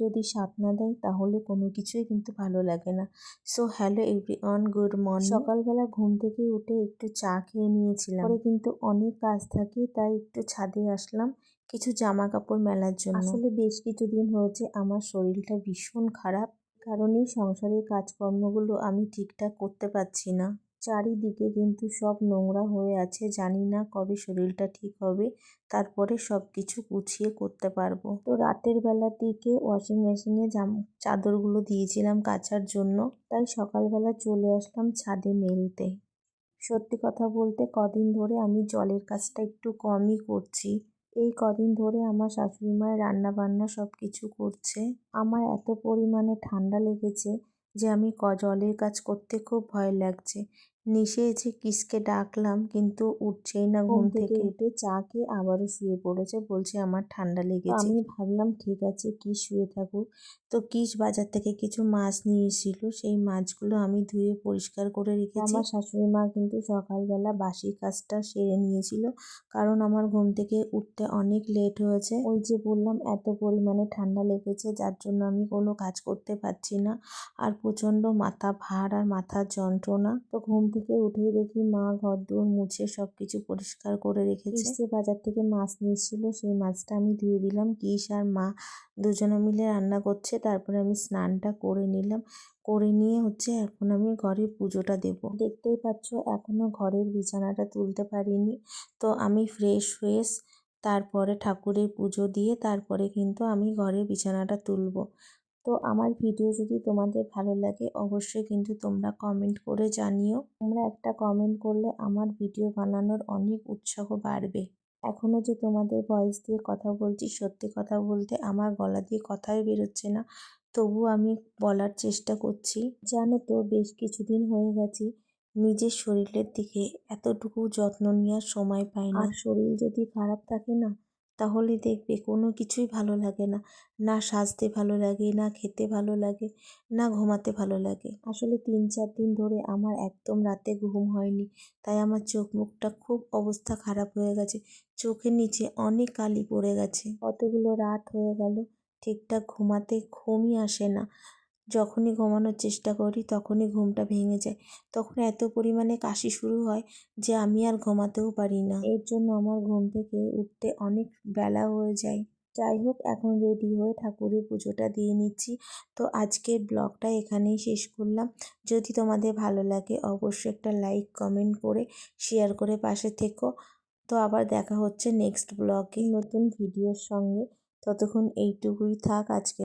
যদি স্বাদ না দেয় তাহলে কোনো কিছুই কিন্তু ভালো লাগে না। So hello everyone, good morning. সকালবেলা ঘুম থেকে উঠে একটু চা খেয়ে নিয়েছিলাম, পরে কিন্তু অনেক কাজ থাকে তাই একটু ছাদে আসলাম কিছু জামা কাপড় মেলার জন্য। আসলে বেশ কিছুদিন হয়েছে আমার শরীরটা ভীষণ খারাপ, কারণ এই সংসারের কাজকর্মগুলো আমি ঠিকঠাক করতে পারছি না। চারিদিকে কিন্তু সব নোংরা হয়ে আছে, জানি না কবে শরীরটা ঠিক হবে, তারপরে সব কিছু গুছিয়ে করতে পারবো। তো রাতের বেলার দিকে ওয়াশিং মেশিনে চাদরগুলো দিয়েছিলাম কাচার জন্য, তাই সকালবেলা চলে আসলাম ছাদে মেলতে। সত্যি কথা বলতে কদিন ধরে আমি জলের কাজটা একটু কমই করছি। এই কদিন ধরে আমার শাশুড়ি মায়ের রান্না বান্না সব কিছু করছে। আমার এত পরিমাণে ঠান্ডা লেগেছে যে আমি জলের কাজ করতে খুব ভয় লাগছে। নিশে এসে কিসকে ডাকলাম কিন্তু উঠছেই না ঘুম থেকে। উঠে চা খেয়ে আবারও শুয়ে পড়েছে, বলছে আমার ঠান্ডা লেগেছে। আমি ভাবলাম ঠিক আছে কিস শুয়ে থাকুক। তো কিস বাজার থেকে কিছু মাছ নিয়ে এসেছিল, সেই মাছগুলো আমি ধুয়ে পরিষ্কার করে রেখেছি। আমার শাশুড়ি মা কিন্তু সকালবেলা বাসি কাজটা সেরে নিয়েছিল, কারণ আমার ঘুম থেকে উঠতে অনেক লেট হয়েছে। ওই যে বললাম এত পরিমাণে ঠান্ডা লেগেছে যার জন্য আমি কোনো কাজ করতে পারছি না, আর প্রচণ্ড মাথা ভার আর মাথার যন্ত্রণা। তো ঘুম থেকে উঠেই দেখি মা ঘরদোর মুছে সব কিছু পরিষ্কার করে রেখেছে। সে বাজার থেকে মাছ নিয়ে এসেছিল, সেই মাছটা আমি ধুয়ে দিলাম। কিস আর মা দুজনে মিলে রান্না করছে, তারপরে আমি স্নানটা করে নিলাম। করে নিয়ে এখন আমি ঘরে পুজোটা দেব। দেখতেই পাচ্ছ এখনো ঘরের বিছানাটা তুলতে পারিনি। তো আমি ফ্রেশ হয়ে তারপরে ঠাকুরের পুজো দিয়ে তারপরে কিন্তু আমি ঘরের বিছানাটা তুলব। তো আমার ভিডিও যদি তোমাদের ভালো লাগে অবশ্যই কিন্তু তোমরা কমেন্ট করে জানিও। তোমরা একটা কমেন্ট করলে আমার ভিডিও বানানোর অনেক উৎসাহ বাড়বে। এখনও যে তোমাদের ভয়েস দিয়ে কথা বলছি, সত্যি কথা বলতে আমার গলা দিয়ে কথাই বেরোচ্ছে না, তবু আমি বলার চেষ্টা করছি। জানো তো বেশ কিছুদিন হয়ে গেছে নিজের শরীরের দিকে এতটুকু যত্ন নেওয়ার সময় পাই না। আর শরীর যদি খারাপ থাকে না, তাহলে দেখবে কোনো কিছুই ভালো লাগে না। না সাজতে ভালো লাগে, না খেতে ভালো লাগে, না ঘুমাতে ভালো লাগে। আসলে 3-4 দিন ধরে আমার একদম রাতে ঘুম হয়নি, তাই আমার চোখ মুখটা খুব অবস্থা খারাপ হয়ে গেছে। চোখের নিচে অনেক কালি পড়ে গেছে। কতগুলো রাত হয়ে গেল ঠিকঠাক ঘুমই আসে না। যখনই ঘুমানোর চেষ্টা করি তখনই ঘুমটা ভেঙে যায়। তখন এত পরিমাণে কাশি শুরু হয় যে আমি আর ঘুমাতেও পারি না। এর জন্য আমার ঘুম থেকে উঠতে অনেক বেলা হয়ে যায়। যাই হোক, এখন রেডি হয়ে ঠাকুরের পুজোটা দিয়ে নিচ্ছি। তো আজকের ব্লগটা এখানেই শেষ করলাম। যদি তোমাদের ভালো লাগে অবশ্যই একটা লাইক কমেন্ট করে শেয়ার করে পাশে থেকো। তো আবার দেখা হচ্ছে নেক্সট ব্লগে নতুন ভিডিওর সঙ্গে। ততক্ষণ এইটুকুই থাক আজকে।